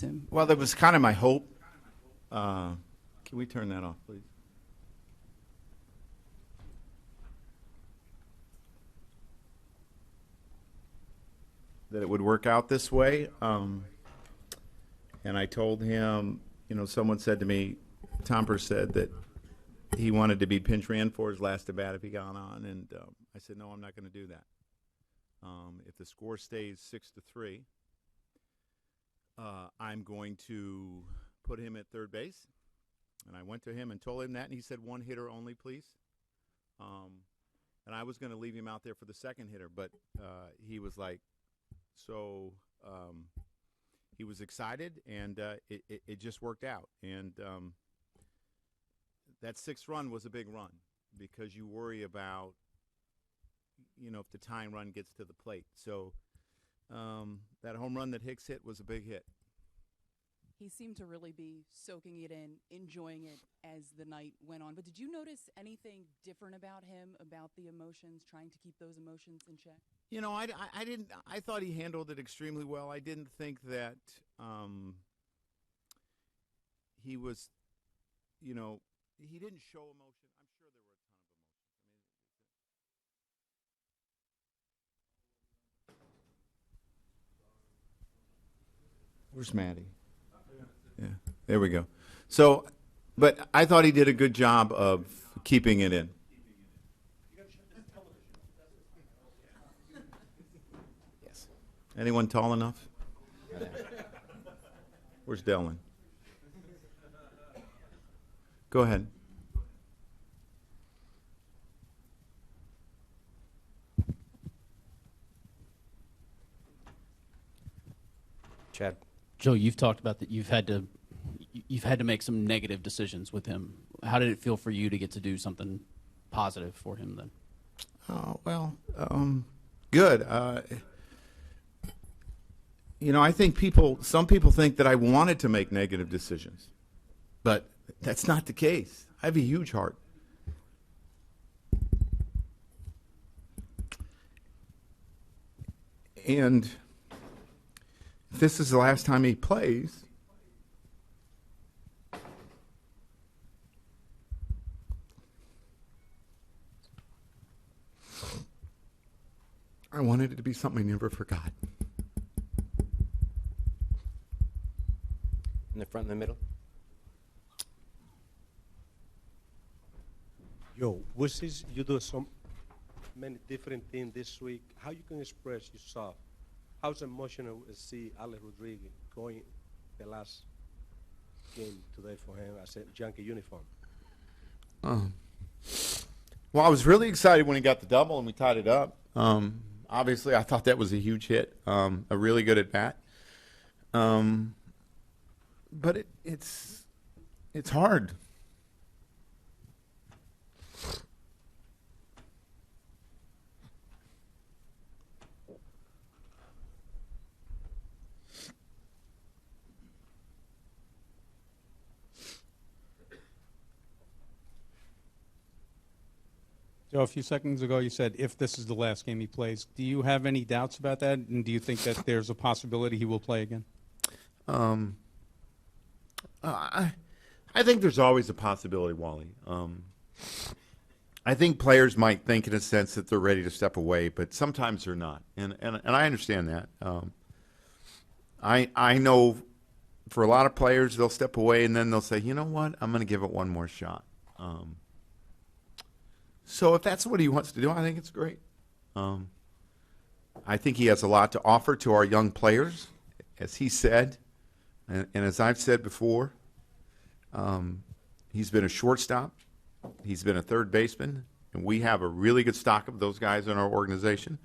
him. Well, that was kind of my hope. Can we turn that off, please? That it would work out this way. And I told him, someone said to me, Tomper said that he wanted to be pinch ran for his last at bat if he got on. And I said, no, I'm not going to do that. If the score stays 6-3, I'm going to put him at third base. And I went to him and told him that, and he said, one hitter only, please. And I was going to leave him out there for the second hitter, but he was like, he was excited, and it just worked out. And that sixth run was a big run because you worry about, if the tying run gets to the plate. So that home run that Hicks hit was a big hit. He seemed to really be soaking it in, enjoying it as the night went on. But did you notice anything different about him, about the emotions, trying to keep those emotions in check? I didn't. I thought he handled it extremely well. I didn't think that he was, he didn't show emotion. I'm sure there were a ton of emotions. Where's Maddie? Yeah, there we go. So, but I thought he did a good job of keeping it in. Yes. Anyone tall enough? Where's Dylan? Go ahead. Chad. Joe, you've talked about that you've had to make some negative decisions with him. How did it feel for you to get to do something positive for him then? Oh, well, good. I think some people think that I wanted to make negative decisions, but that's not the case. I have a huge heart. And if this is the last time he plays, I wanted it to be something I never forgot. In the front and the middle. Yo, you do so many different things this week. How you can express yourself? How's emotional to see Alex Rodriguez going the last game today for him as a Yankee uniform? Well, I was really excited when he got the double and we tied it up. Obviously, I thought that was a huge hit, a really good at bat. But it's hard. Joe, a few seconds ago you said if this is the last game he plays. Do you have any doubts about that? And do you think that there's a possibility he will play again? I think there's always a possibility, Wally. I think players might think in a sense that they're ready to step away, but sometimes they're not. And I understand that. I know for a lot of players, they'll step away and then they'll say, you know what, I'm going to give it one more shot. So if that's what he wants to do, I think it's great. I think he has a lot to offer to our young players, as he said, and as I've said before. He's been a shortstop. He's been a third baseman, and we have a really good stock of those guys in our organization.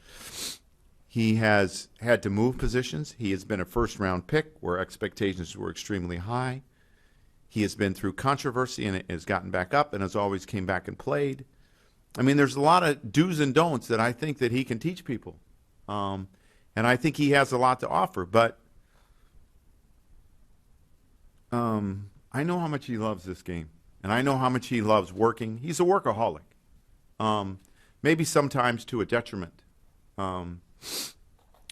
He has had to move positions. He has been a first-round pick where expectations were extremely high. He has been through controversy and has gotten back up and has always came back and played. I mean, there's a lot of do's and don'ts that I think that he can teach people. And I think he has a lot to offer. But I know how much he loves this game. And I know how much he loves working. He's a workaholic. Maybe sometimes to a detriment.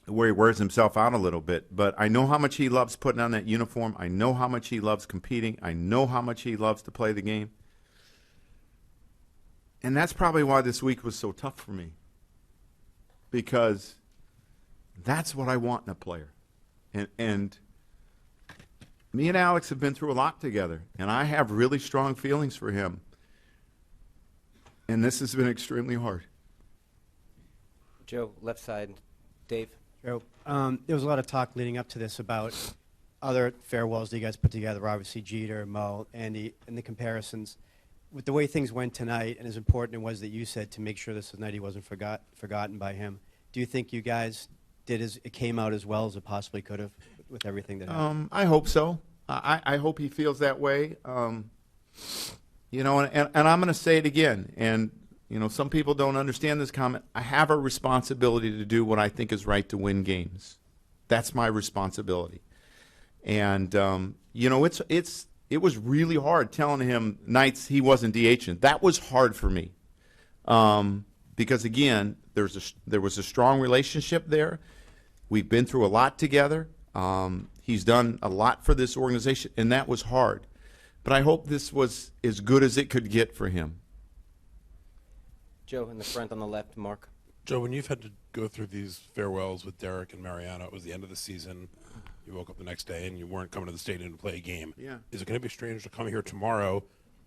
where he wears himself out a little bit. But I know how much he loves putting on that uniform. I know how much he loves competing. I know how much he loves to play the game. And that's probably why this week was so tough for me, because that's what I want in a player. And me and Alex have been through a lot together, and I have really strong feelings for him. And this has been extremely hard. Joe, left side. Dave. Joe, there was a lot of talk leading up to this about other farewells that you guys put together, obviously Jeter, Mo, Andy, and the comparisons. With the way things went tonight, and as important it was that you said to make sure this night he wasn't forgotten by him, do you think you guys it came out as well as it possibly could have with everything that happened? I hope so. I hope he feels that way. You know, and I'm going to say it again, and you know, some people don't understand this comment. I have a responsibility to do what I think is right to win games. That's my responsibility. And you know, it was really hard telling him nights he wasn't DHing. That was hard for me, because again, there was a strong relationship there. We've been through a lot together. He's done a lot for this organization, and that was hard. But I hope this was as good as it could get for him. Joe in the front on the left. Mark. Joe, when you've had to go through these farewells with Derek and Mariano, it was the end of the season. You woke up the next day and you weren't coming to the stadium to play a game. Yeah. Is it going to be strange to come here tomorrow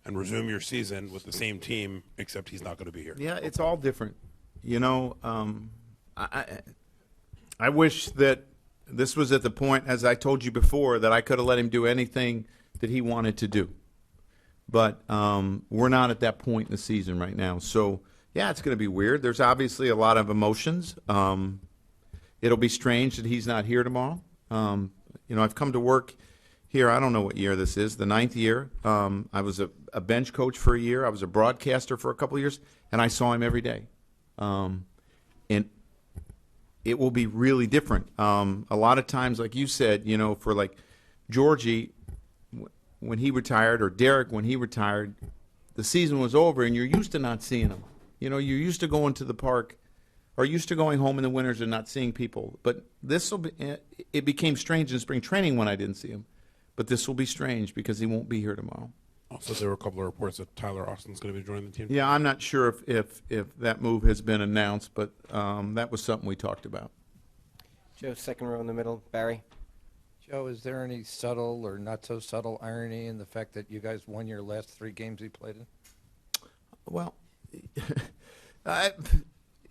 and resume your season with the same team, except he's not going to be here? Yeah, it's all different. You know, I wish that this was at the point, as I told you before, that I could have let him do anything that he wanted to do. But we're not at that point in the season right now. So, yeah, it's going to be weird. There's obviously a lot of emotions. It'll be strange that he's not here tomorrow. You know, I've come to work here, I don't know what year this is, the 9th year. I was a bench coach for a year. I was a broadcaster for a couple of years, and I saw him every day. And it will be really different. A lot of times, like you said, you know, for like Georgie, when he retired, or Derek when he retired, the season was over, and you're used to not seeing him. You know, you're used to going to the park, or used to going home in the winters and not seeing people. But this will be. It became strange in spring training when I didn't see him. But this will be strange because he won't be here tomorrow. Also, there were a couple of reports that Tyler Austin's going to be joining the team. Yeah, I'm not sure if that move has been announced, but that was something we talked about. Joe, second row in the middle. Barry. Joe, is there any subtle or not so subtle irony in the fact that you guys won your last 3 games you played in? Well,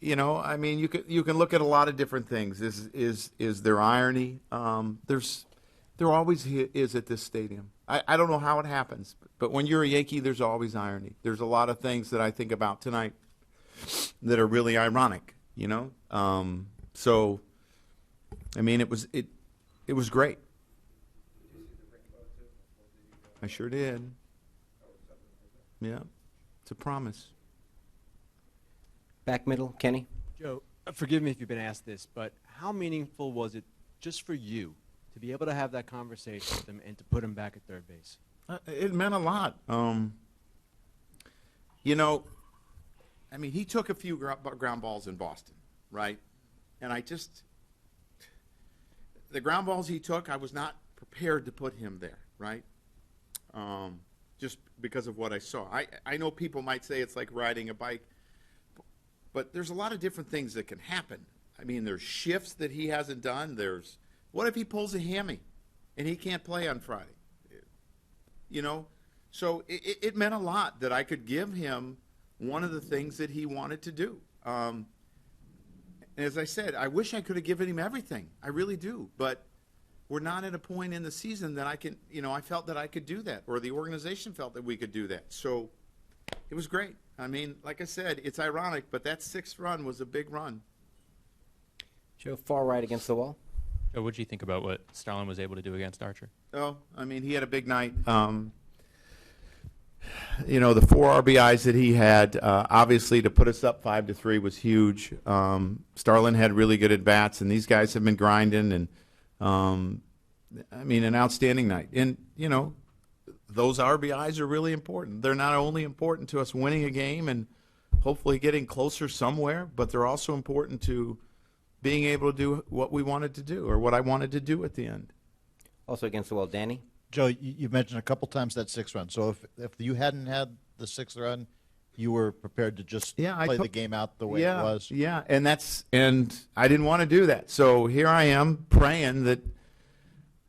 you know, I mean, you can look at a lot of different things. Is there irony? There always is at this stadium. I don't know how it happens, but when you're a Yankee, there's always irony. There's a lot of things that I think about tonight that are really ironic, you know? So, I mean, it was great. I sure did. Yeah, it's a promise. Back middle. Kenny. Joe, forgive me if you've been asked this, but how meaningful was it just for you to be able to have that conversation with him and to put him back at third base? It meant a lot. You know, I mean, he took a few ground balls in Boston, right? And the ground balls he took, I was not prepared to put him there, right? Just because of what I saw. I know people might say it's like riding a bike, but there's a lot of different things that can happen. I mean, there's shifts that he hasn't done. What if he pulls a hammy and he can't play on Friday? You know? So it meant a lot that I could give him one of the things that he wanted to do. As I said, I wish I could have given him everything. I really do. But we're not at a point in the season that I can, you know, I felt that I could do that, or the organization felt that we could do that. So it was great. I mean, like I said, it's ironic, but that 6th run was a big run. Joe, far right against the wall. What did you think about what Starlin was able to do against Archer? Oh, I mean, he had a big night. You know, the 4 RBIs that he had, obviously to put us up 5-3 was huge. Starlin had really good at-bats, and these guys have been grinding, and, I mean, an outstanding night. And, you know, those RBIs are really important. They're not only important to us winning a game and hopefully getting closer somewhere, but they're also important to being able to do what we wanted to do, or what I wanted to do at the end. Also against the wall, Danny. Joe, you mentioned a couple times that 6th run. So if you hadn't had the 6th run, you were prepared to just play the game out the way it was. Yeah, and I didn't want to do that. So here I am praying that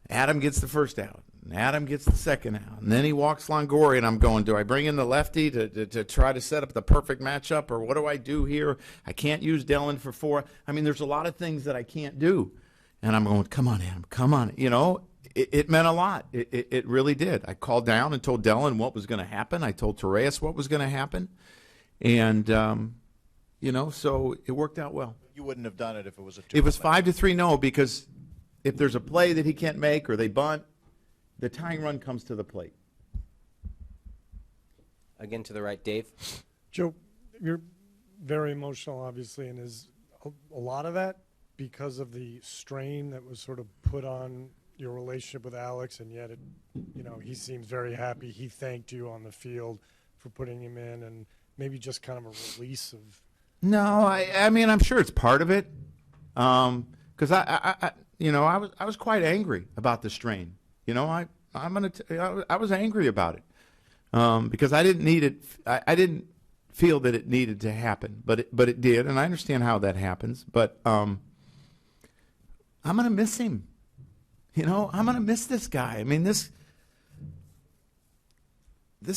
Adam gets the first out, and Adam gets the second out, and then he walks Longoria, and I'm going, do I bring in the lefty to try to set up the perfect matchup, or what do I do here? I can't use Dellin for 4. I mean, there's a lot of things that I can't do, and I'm going, come on, Adam, come on. You know, it meant a lot. It really did. I called down and told Dellin what was going to happen. I told Torres what was going to happen, and you know, so it worked out well. You wouldn't have done it if it was a 2-1. It was 5-3, no, because if there's a play that he can't make or they bunt, the tying run comes to the plate. Again to the right, Dave. Joe, you're very emotional, obviously, and is a lot of that because of the strain that was sort of put on your relationship with Alex, and yet, he seems very happy. He thanked you on the field for putting him in, and maybe just kind of a release of. No, I mean, I'm sure it's part of it, because I was quite angry about the strain. You know, I was angry about it because I didn't need it. I didn't feel that it needed to happen, but it did, and I understand how that happens. But I'm going to miss him. You know, I'm going to miss this guy. I mean, this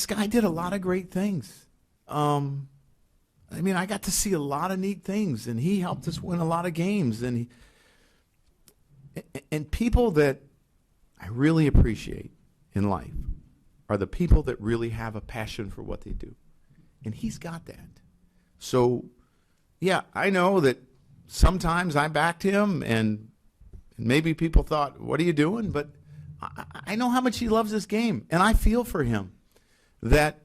guy did a lot of great things. I mean, I got to see a lot of neat things, and he helped us win a lot of games. And people that I really appreciate in life are the people that really have a passion for what they do. And he's got that. So, yeah, I know that sometimes I backed him, and maybe people thought, what are you doing? But I know how much he loves this game, and I feel for him that,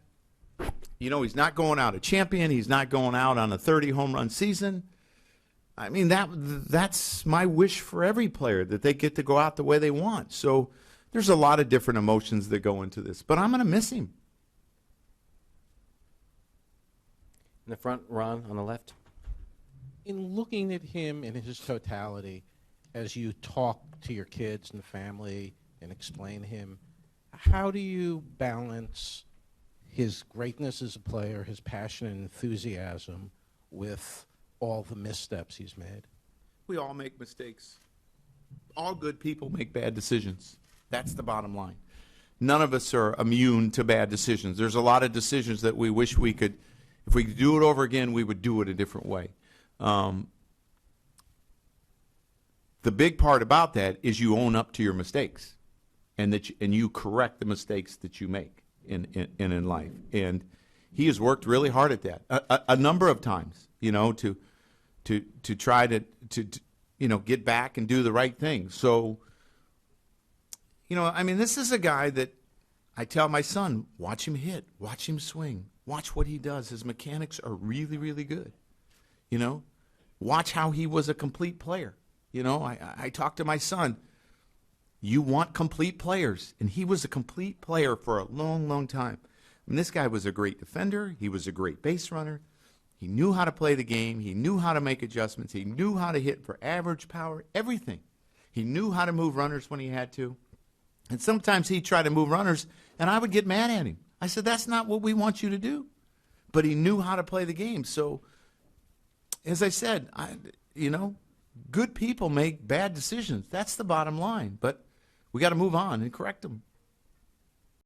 he's not going out a champion. He's not going out on a 30-home run season. I mean, that's my wish for every player, that they get to go out the way they want. So there's a lot of different emotions that go into this, but I'm going to miss him. In the front, Ron, on the left. In looking at him in his totality, as you talk to your kids and family and explain him, how do you balance his greatness as a player, his passion and enthusiasm, with all the missteps he's made? We all make mistakes. All good people make bad decisions. That's the bottom line. None of us are immune to bad decisions. There's a lot of decisions that we wish we could, if we could do it over again, we would do it a different way. The big part about that is you own up to your mistakes, and you correct the mistakes that you make in life. And he has worked really hard at that a number of times, to try to get back and do the right thing. So, I mean, this is a guy that I tell my son, watch him hit, watch him swing, watch what he does. His mechanics are really, really good. Watch how he was a complete player. I talked to my son. You want complete players, and he was a complete player for a long, long time. I mean, this guy was a great defender. He was a great base runner. He knew how to play the game. He knew how to make adjustments. He knew how to hit for average power, everything. He knew how to move runners when he had to. And sometimes he'd try to move runners, and I would get mad at him. I said, that's not what we want you to do. But he knew how to play the game. So, as I said, good people make bad decisions. That's the bottom line. But we got to move on and correct them.